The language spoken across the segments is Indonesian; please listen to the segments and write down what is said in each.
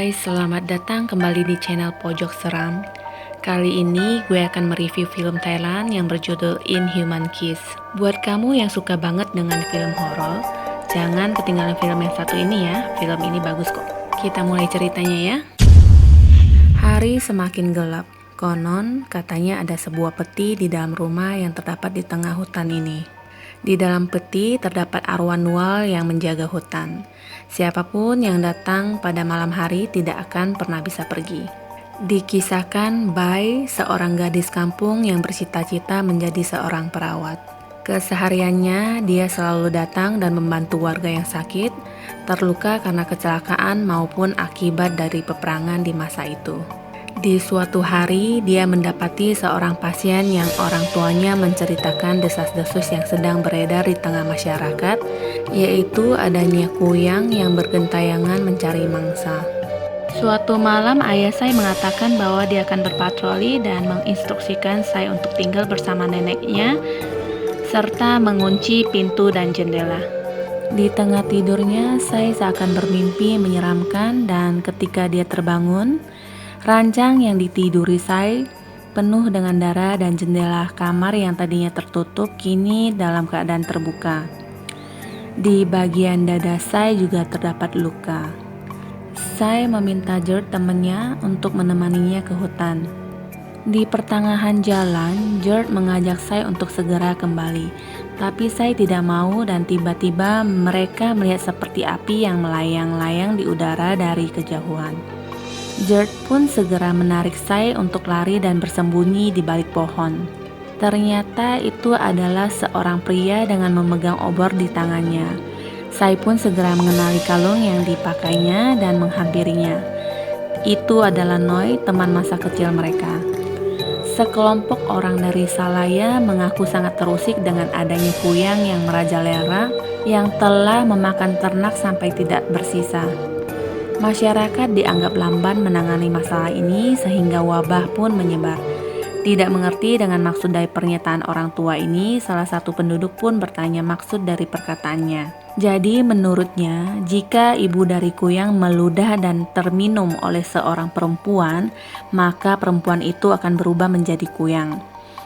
Hai, selamat datang kembali di channel Pojok Seram. Kali ini gue akan mereview film Thailand yang berjudul Inhuman Kiss. Buat kamu yang suka banget dengan film horor, jangan ketinggalan film yang satu ini ya. Film ini bagus kok. Kita mulai ceritanya ya. Hari semakin gelap. Konon katanya ada sebuah peti di dalam rumah yang terdapat di tengah hutan ini. Di dalam peti terdapat arwah Nual yang menjaga hutan. Siapapun yang datang pada malam hari tidak akan pernah bisa pergi. Dikisahkan Bai, seorang gadis kampung yang bercita-cita menjadi seorang perawat. Kesehariannya dia selalu datang dan membantu warga yang sakit, terluka karena kecelakaan maupun akibat dari peperangan di masa itu. Di suatu hari, dia mendapati seorang pasien yang orang tuanya menceritakan desas-desus yang sedang beredar di tengah masyarakat, yaitu adanya kuyang yang bergentayangan mencari mangsa. Suatu malam, ayah saya mengatakan bahwa dia akan berpatroli dan menginstruksikan saya untuk tinggal bersama neneknya, serta mengunci pintu dan jendela. Di tengah tidurnya, saya seakan bermimpi menyeramkan dan ketika dia terbangun, ranjang yang ditiduri Sai penuh dengan darah dan jendela kamar yang tadinya tertutup kini dalam keadaan terbuka. Di bagian dada Sai juga terdapat luka. Sai meminta Gert temannya untuk menemaninya ke hutan. Di pertengahan jalan, Gert mengajak Sai untuk segera kembali. Tapi Sai tidak mau dan tiba-tiba mereka melihat seperti api yang melayang-layang di udara dari kejauhan. Gert pun segera menarik Sai untuk lari dan bersembunyi di balik pohon. Ternyata itu adalah seorang pria dengan memegang obor di tangannya. Sai pun segera mengenali kalung yang dipakainya dan menghampirinya. Itu adalah Noi, teman masa kecil mereka. Sekelompok orang dari Salaya mengaku sangat terusik dengan adanya kuyang yang merajalela yang telah memakan ternak sampai tidak bersisa. Masyarakat dianggap lamban menangani masalah ini sehingga wabah pun menyebar. Tidak mengerti dengan maksud dari pernyataan orang tua ini, salah satu penduduk pun bertanya maksud dari perkataannya. Jadi menurutnya, jika ibu dari kuyang meludah dan terminum oleh seorang perempuan, maka perempuan itu akan berubah menjadi kuyang.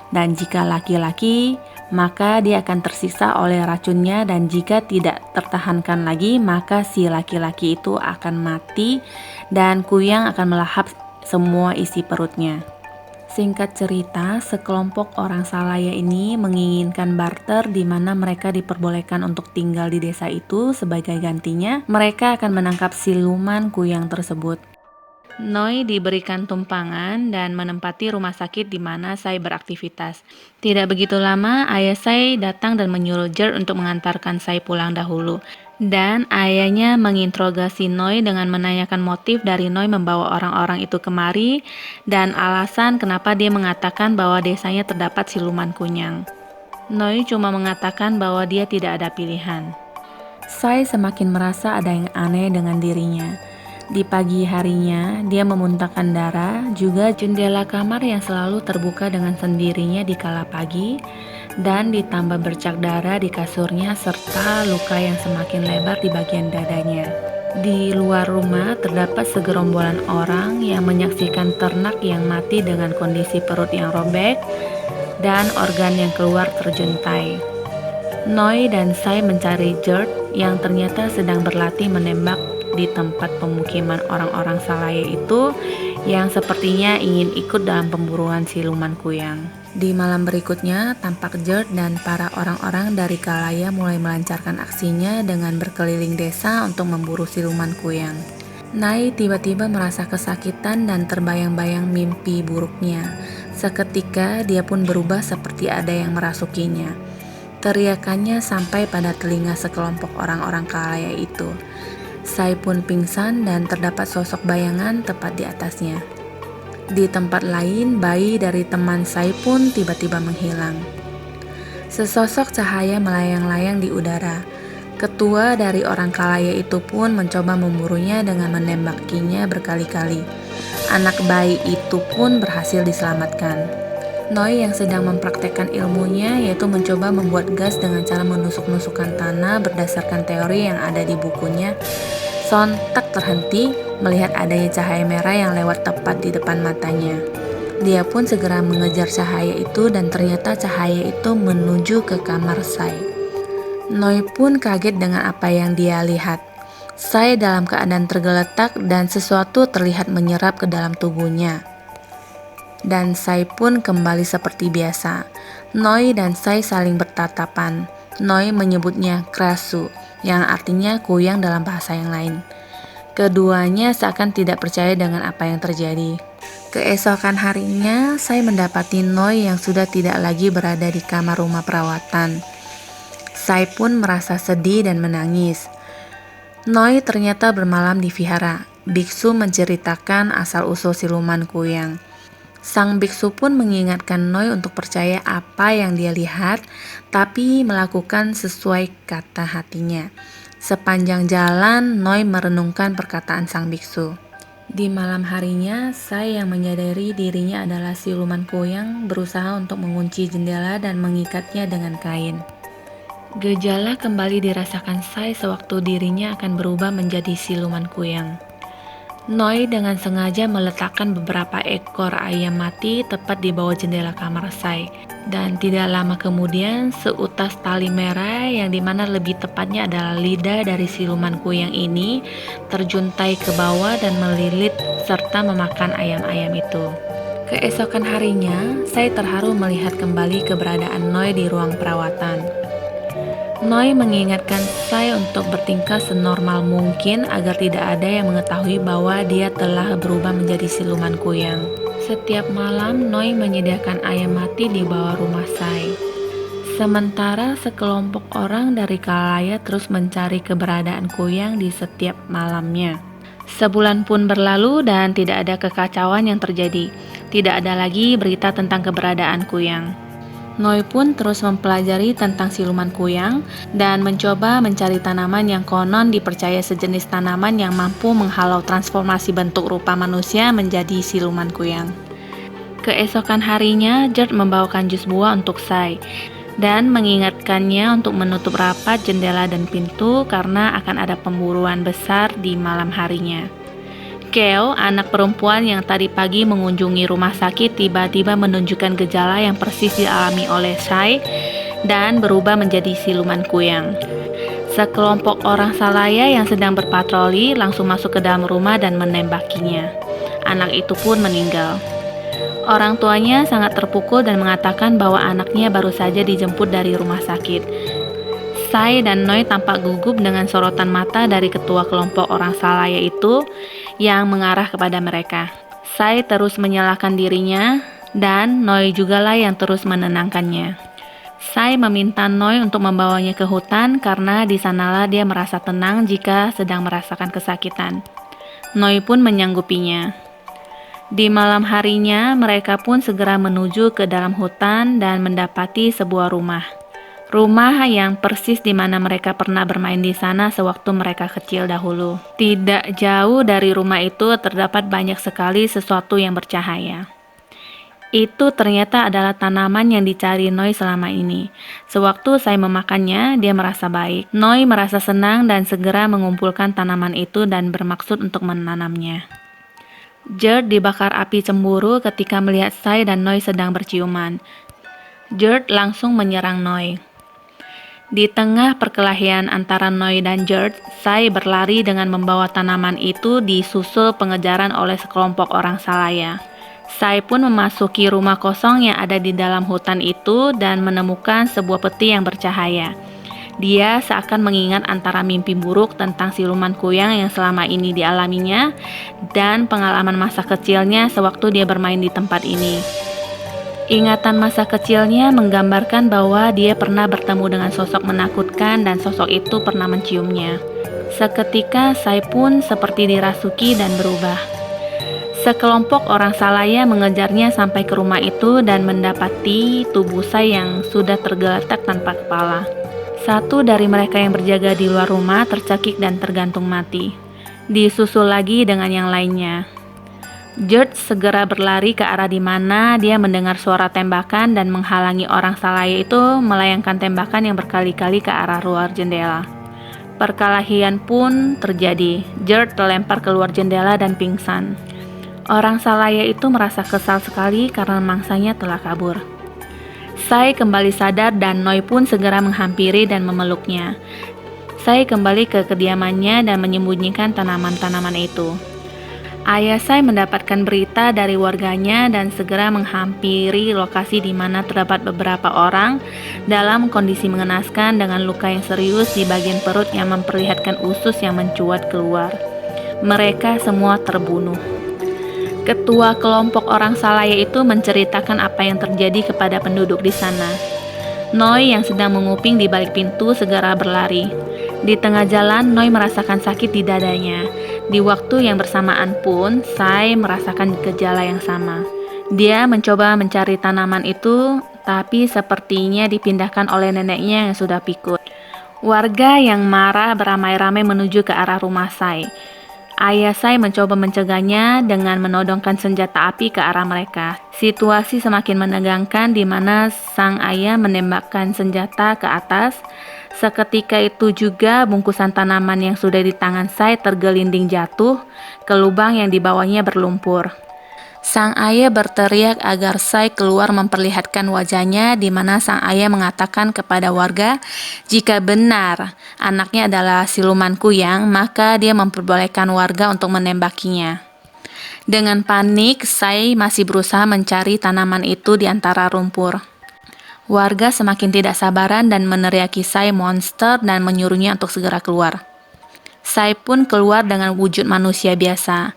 Dan jika laki-laki, maka dia akan tersiksa oleh racunnya dan jika tidak tertahankan lagi, maka si laki-laki itu akan mati dan kuyang akan melahap semua isi perutnya. Singkat cerita, sekelompok orang Salaya ini menginginkan barter di mana mereka diperbolehkan untuk tinggal di desa itu. Sebagai gantinya, mereka akan menangkap siluman kuyang tersebut. Noi diberikan tumpangan dan menempati rumah sakit di mana Sai beraktivitas. Tidak begitu lama, ayah Sai datang dan menyuruh Gert untuk mengantarkan Sai pulang dahulu. Dan ayahnya menginterogasi Noi dengan menanyakan motif dari Noi membawa orang-orang itu kemari dan alasan kenapa dia mengatakan bahwa desanya terdapat siluman kunyang. Noi cuma mengatakan bahwa dia tidak ada pilihan. Sai semakin merasa ada yang aneh dengan dirinya. Di pagi harinya, dia memuntahkan darah, juga jendela kamar yang selalu terbuka dengan sendirinya di kala pagi, dan ditambah bercak darah di kasurnya serta luka yang semakin lebar di bagian dadanya. Di luar rumah terdapat segerombolan orang yang menyaksikan ternak yang mati dengan kondisi perut yang robek dan organ yang keluar terjuntai. Noi dan Sai mencari Gert yang ternyata sedang berlatih menembak di tempat pemukiman orang-orang Salaya itu yang sepertinya ingin ikut dalam pemburuan siluman kuyang. Di malam berikutnya, tampak Gert dan para orang-orang dari Kalaya mulai melancarkan aksinya dengan berkeliling desa untuk memburu siluman kuyang. Nai tiba-tiba merasa kesakitan dan terbayang-bayang mimpi buruknya. Seketika dia pun berubah seperti ada yang merasukinya. Teriakannya sampai pada telinga sekelompok orang-orang Kalaya itu. Sai pun pingsan dan terdapat sosok bayangan tepat di atasnya. Di tempat lain, bayi dari teman Sai pun tiba-tiba menghilang. Sesosok cahaya melayang-layang di udara. Ketua dari orang Kalaya itu pun mencoba memburunya dengan menembakinya berkali-kali. Anak bayi itu pun berhasil diselamatkan. Noi yang sedang mempraktekkan ilmunya yaitu mencoba membuat gas dengan cara menusuk-nusukkan tanah berdasarkan teori yang ada di bukunya. Sontak terhenti, melihat adanya cahaya merah yang lewat tepat di depan matanya. Dia pun segera mengejar cahaya itu dan ternyata cahaya itu menuju ke kamar Sai. Noi pun kaget dengan apa yang dia lihat. Sai dalam keadaan tergeletak dan sesuatu terlihat menyerap ke dalam tubuhnya. Dan Sai pun kembali seperti biasa. Noi dan Sai saling bertatapan. Noi menyebutnya Krasu, yang artinya kuyang dalam bahasa yang lain. Keduanya seakan tidak percaya dengan apa yang terjadi. Keesokan harinya, Sai mendapati Noi yang sudah tidak lagi berada di kamar rumah perawatan. Sai pun merasa sedih dan menangis. Noi ternyata bermalam di vihara. Biksu menceritakan asal-usul siluman kuyang. Sang biksu pun mengingatkan Noi untuk percaya apa yang dia lihat, tapi melakukan sesuai kata hatinya. Sepanjang jalan, Noi merenungkan perkataan sang biksu. Di malam harinya, Sai yang menyadari dirinya adalah siluman kuyang berusaha untuk mengunci jendela dan mengikatnya dengan kain. Gejala kembali dirasakan Sai sewaktu dirinya akan berubah menjadi siluman kuyang. Noi dengan sengaja meletakkan beberapa ekor ayam mati tepat di bawah jendela kamar Sai. Dan tidak lama kemudian, seutas tali merah yang dimana lebih tepatnya adalah lidah dari siluman kuyang ini terjuntai ke bawah dan melilit serta memakan ayam-ayam itu. Keesokan harinya, Sai terharu melihat kembali keberadaan Noi di ruang perawatan. Noi mengingatkan Sai untuk bertingkah senormal mungkin agar tidak ada yang mengetahui bahwa dia telah berubah menjadi siluman kuyang. Setiap malam, Noi menyediakan ayam mati di bawah rumah Sai. Sementara sekelompok orang dari Kalaya terus mencari keberadaan kuyang di setiap malamnya. Sebulan pun berlalu dan tidak ada kekacauan yang terjadi. Tidak ada lagi berita tentang keberadaan kuyang. Noi pun terus mempelajari tentang siluman kuyang dan mencoba mencari tanaman yang konon dipercaya sejenis tanaman yang mampu menghalau transformasi bentuk rupa manusia menjadi siluman kuyang. Keesokan harinya, Gerd membawakan jus buah untuk Sai dan mengingatkannya untuk menutup rapat jendela dan pintu karena akan ada pemburuan besar di malam harinya. Keo, anak perempuan yang tadi pagi mengunjungi rumah sakit, tiba-tiba menunjukkan gejala yang persis dialami oleh Sai dan berubah menjadi siluman kuyang. Sekelompok orang Salaya yang sedang berpatroli langsung masuk ke dalam rumah dan menembakinya. Anak itu pun meninggal. Orang tuanya sangat terpukul dan mengatakan bahwa anaknya baru saja dijemput dari rumah sakit. Sai dan Noi tampak gugup dengan sorotan mata dari ketua kelompok orang Salaya itu yang mengarah kepada mereka. Sai terus menyalahkan dirinya dan Noi jugalah yang terus menenangkannya. Sai meminta Noi untuk membawanya ke hutan karena di sanalah dia merasa tenang jika sedang merasakan kesakitan. Noi pun menyanggupinya. Di malam harinya, mereka pun segera menuju ke dalam hutan dan mendapati sebuah rumah. Rumah yang persis di mana mereka pernah bermain di sana sewaktu mereka kecil dahulu. Tidak jauh dari rumah itu terdapat banyak sekali sesuatu yang bercahaya. Itu ternyata adalah tanaman yang dicari Noi selama ini. Sewaktu saya memakannya, dia merasa baik. Noi merasa senang dan segera mengumpulkan tanaman itu dan bermaksud untuk menanamnya. Gerd dibakar api cemburu ketika melihat Sai dan Noi sedang berciuman. Gerd langsung menyerang Noi. Di tengah perkelahian antara Noi dan Gerd, Sai berlari dengan membawa tanaman itu disusul pengejaran oleh sekelompok orang Salaya. Sai pun memasuki rumah kosong yang ada di dalam hutan itu dan menemukan sebuah peti yang bercahaya. Dia seakan mengingat antara mimpi buruk tentang siluman kuyang yang selama ini dialaminya dan pengalaman masa kecilnya sewaktu dia bermain di tempat ini. Ingatan masa kecilnya menggambarkan bahwa dia pernah bertemu dengan sosok menakutkan dan sosok itu pernah menciumnya. Seketika Sai pun seperti dirasuki dan berubah. Sekelompok orang Salaya mengejarnya sampai ke rumah itu dan mendapati tubuh Sai yang sudah tergeletak tanpa kepala. Satu dari mereka yang berjaga di luar rumah tercekik dan tergantung mati. Disusul lagi dengan yang lainnya. Gerd segera berlari ke arah di mana dia mendengar suara tembakan dan menghalangi orang Salaya itu melayangkan tembakan yang berkali-kali ke arah luar jendela. Perkelahian pun terjadi. Gerd terlempar keluar jendela dan pingsan. Orang Salaya itu merasa kesal sekali karena mangsanya telah kabur. Sai kembali sadar dan Noi pun segera menghampiri dan memeluknya. Sai kembali ke kediamannya dan menyembunyikan tanaman-tanaman itu. Ayah Sai mendapatkan berita dari warganya dan segera menghampiri lokasi di mana terdapat beberapa orang dalam kondisi mengenaskan dengan luka yang serius di bagian perut yang memperlihatkan usus yang mencuat keluar. Mereka semua terbunuh. Ketua kelompok orang Salaya itu menceritakan apa yang terjadi kepada penduduk di sana. Noi yang sedang menguping di balik pintu segera berlari. Di tengah jalan, Noi merasakan sakit di dadanya. Di waktu yang bersamaan pun, Sai merasakan gejala yang sama. Dia mencoba mencari tanaman itu, tapi sepertinya dipindahkan oleh neneknya yang sudah pikun. Warga yang marah beramai-ramai menuju ke arah rumah Sai. Ayah Sai mencoba mencegahnya dengan menodongkan senjata api ke arah mereka. Situasi semakin menegangkan di mana sang ayah menembakkan senjata ke atas. Seketika itu juga bungkusan tanaman yang sudah di tangan Sai tergelinding jatuh ke lubang yang dibawahnya berlumpur. Sang ayah berteriak agar Sai keluar memperlihatkan wajahnya, di mana sang ayah mengatakan kepada warga jika benar anaknya adalah siluman kuyang, maka dia memperbolehkan warga untuk menembakinya. Dengan panik, Sai masih berusaha mencari tanaman itu di antara rumpur. Warga semakin tidak sabaran dan meneriaki Sai monster dan menyuruhnya untuk segera keluar. Sai pun keluar dengan wujud manusia biasa.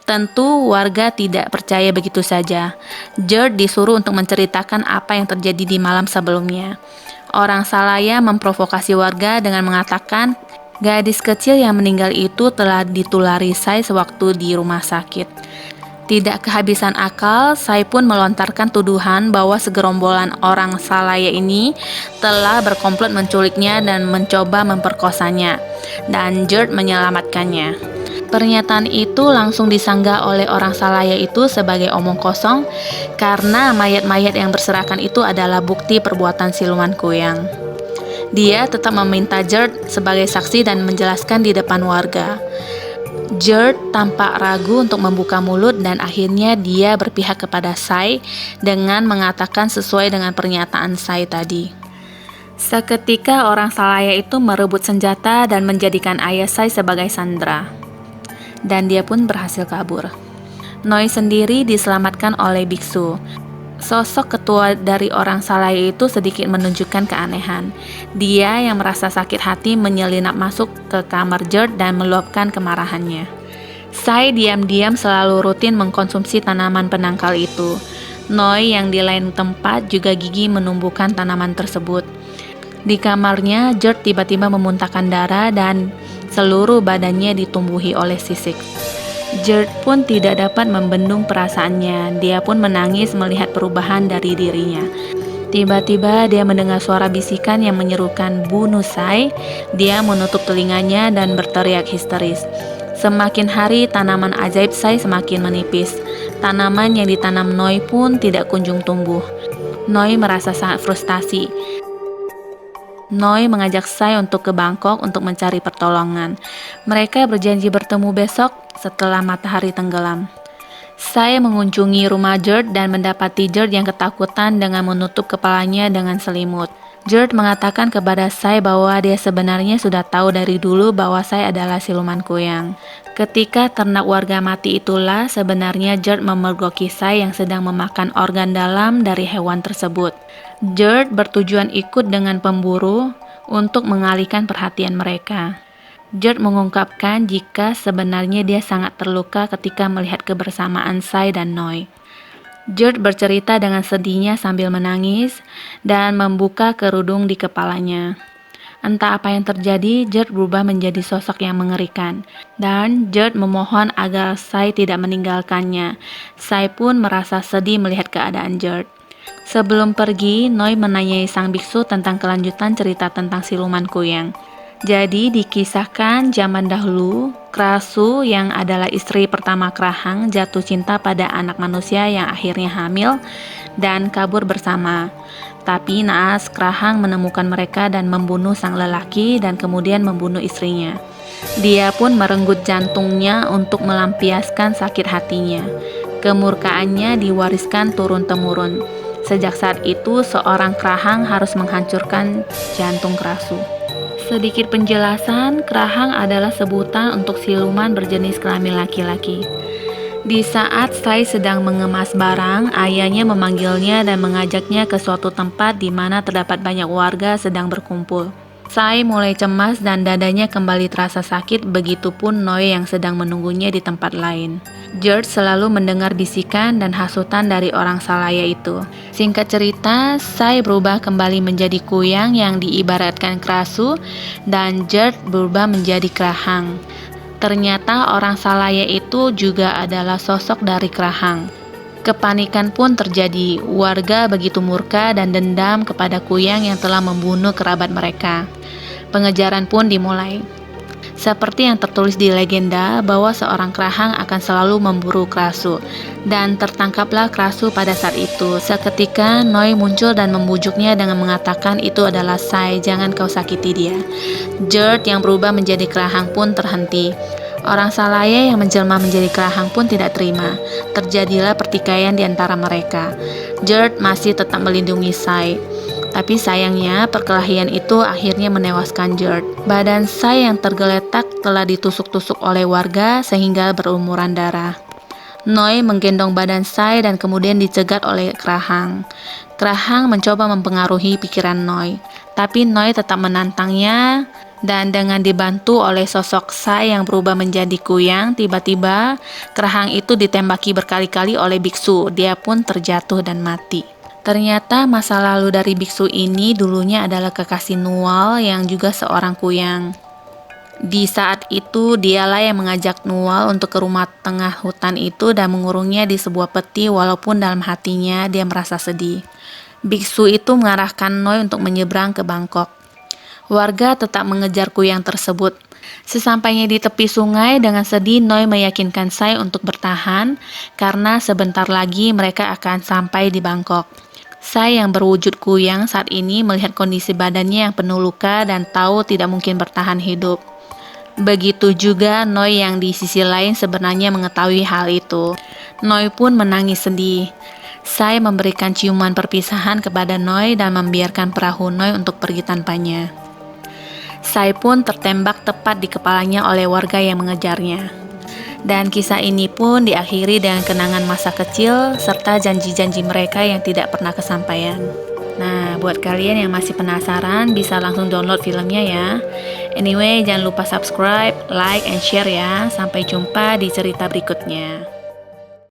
Tentu warga tidak percaya begitu saja. Gerd disuruh untuk menceritakan apa yang terjadi di malam sebelumnya. Orang Salaya memprovokasi warga dengan mengatakan gadis kecil yang meninggal itu telah ditulari Sai sewaktu di rumah sakit. Tidak kehabisan akal, Sai pun melontarkan tuduhan bahwa segerombolan orang Salaya ini telah berkomplot menculiknya dan mencoba memperkosanya, dan Gerd menyelamatkannya. Pernyataan itu langsung disanggah oleh orang Salaya itu sebagai omong kosong karena mayat-mayat yang berserakan itu adalah bukti perbuatan siluman kuyang. Dia tetap meminta Gerd sebagai saksi dan menjelaskan di depan warga. Gerd tampak ragu untuk membuka mulut dan akhirnya dia berpihak kepada Sai dengan mengatakan sesuai dengan pernyataan Sai tadi. Seketika orang Salaya itu merebut senjata dan menjadikan ayah Sai sebagai sandera. Dan dia pun berhasil kabur. Noi sendiri diselamatkan oleh biksu. Sosok ketua dari orang Salaya itu sedikit menunjukkan keanehan. Dia yang merasa sakit hati menyelinap masuk ke kamar Gerd dan meluapkan kemarahannya. Sai diam-diam selalu rutin mengkonsumsi tanaman penangkal itu. Noi yang di lain tempat juga gigih menumbuhkan tanaman tersebut. Di kamarnya, Gerd tiba-tiba memuntahkan darah dan seluruh badannya ditumbuhi oleh sisik. Gerd pun tidak dapat membendung perasaannya. Dia pun menangis melihat perubahan dari dirinya. Tiba-tiba dia mendengar suara bisikan yang menyerukan bunuh Sai. Dia menutup telinganya dan berteriak histeris. Semakin hari tanaman ajaib Sai semakin menipis. Tanaman yang ditanam Noi pun tidak kunjung tumbuh. Noi merasa sangat frustasi. Noi mengajak Sai untuk ke Bangkok untuk mencari pertolongan. Mereka berjanji bertemu besok setelah matahari tenggelam. Sai mengunjungi rumah Gerd dan mendapati Gerd yang ketakutan dengan menutup kepalanya dengan selimut. Gerd mengatakan kepada Sai bahwa dia sebenarnya sudah tahu dari dulu bahwa Sai adalah siluman kuyang. Ketika ternak warga mati itulah sebenarnya Gerd memergoki Sai yang sedang memakan organ dalam dari hewan tersebut. Gerd bertujuan ikut dengan pemburu untuk mengalihkan perhatian mereka. Gerd mengungkapkan jika sebenarnya dia sangat terluka ketika melihat kebersamaan Sai dan Noi. Gerd bercerita dengan sedihnya sambil menangis dan membuka kerudung di kepalanya. Entah apa yang terjadi, Gerd berubah menjadi sosok yang mengerikan. Dan Gerd memohon agar Sai tidak meninggalkannya. Sai pun merasa sedih melihat keadaan Gerd. Sebelum pergi, Noi menanyai sang biksu tentang kelanjutan cerita tentang siluman kuyang. Jadi dikisahkan zaman dahulu, Krasu yang adalah istri pertama Krahang jatuh cinta pada anak manusia yang akhirnya hamil dan kabur bersama. Tapi naas Krahang menemukan mereka dan membunuh sang lelaki dan kemudian membunuh istrinya. Dia pun merenggut jantungnya untuk melampiaskan sakit hatinya. Kemurkaannya diwariskan turun-temurun. Sejak saat itu, seorang Krahang harus menghancurkan jantung Krasu. Sedikit penjelasan, Krahang adalah sebutan untuk siluman berjenis kelamin laki-laki. Di saat Sai sedang mengemas barang, ayahnya memanggilnya dan mengajaknya ke suatu tempat di mana terdapat banyak warga sedang berkumpul. Sai mulai cemas dan dadanya kembali terasa sakit, begitupun Noi yang sedang menunggunya di tempat lain. George selalu mendengar bisikan dan hasutan dari orang Salaya itu. Singkat cerita, Sai berubah kembali menjadi kuyang yang diibaratkan Krasu dan George berubah menjadi Krahang. Ternyata orang Salaya itu juga adalah sosok dari Krahang. Kepanikan pun terjadi. Warga begitu murka dan dendam kepada kuyang yang telah membunuh kerabat mereka. Pengejaran pun dimulai. Seperti yang tertulis di legenda bahwa seorang Krahang akan selalu memburu Krasu. Dan tertangkaplah Krasu pada saat itu. Seketika Noi muncul dan membujuknya dengan mengatakan itu adalah Sai, jangan kau sakiti dia. George yang berubah menjadi Krahang pun terhenti. Orang Salaya yang menjelma menjadi Krahang pun tidak terima. Terjadilah pertikaian di antara mereka. George masih tetap melindungi Sai. Tapi sayangnya perkelahian itu akhirnya menewaskan George. Badan Sai yang tergeletak telah ditusuk-tusuk oleh warga sehingga berlumuran darah. Noi menggendong badan Sai dan kemudian dicegat oleh Krahang. Krahang mencoba mempengaruhi pikiran Noi, tapi Noi tetap menantangnya. Dan dengan dibantu oleh sosok Sai yang berubah menjadi kuyang, tiba-tiba Krahang itu ditembaki berkali-kali oleh biksu. Dia pun terjatuh dan mati. Ternyata masa lalu dari biksu ini dulunya adalah kekasih Nual yang juga seorang kuyang. Di saat itu dialah yang mengajak Nual untuk ke rumah tengah hutan itu dan mengurungnya di sebuah peti walaupun dalam hatinya dia merasa sedih. Biksu itu mengarahkan Noi untuk menyeberang ke Bangkok. Warga tetap mengejar kuyang tersebut. Sesampainya di tepi sungai, dengan sedih Noi meyakinkan Sai untuk bertahan karena sebentar lagi mereka akan sampai di Bangkok. Sai yang berwujud kuyang saat ini melihat kondisi badannya yang penuh luka dan tahu tidak mungkin bertahan hidup. Begitu juga Noi yang di sisi lain sebenarnya mengetahui hal itu. Noi pun menangis sedih. Sai memberikan ciuman perpisahan kepada Noi dan membiarkan perahu Noi untuk pergi tanpanya. Sai pun tertembak tepat di kepalanya oleh warga yang mengejarnya. Dan kisah ini pun diakhiri dengan kenangan masa kecil serta janji-janji mereka yang tidak pernah kesampaian. Nah, buat kalian yang masih penasaran bisa langsung download filmnya ya. Anyway, jangan lupa subscribe, like, and share ya. Sampai jumpa di cerita berikutnya.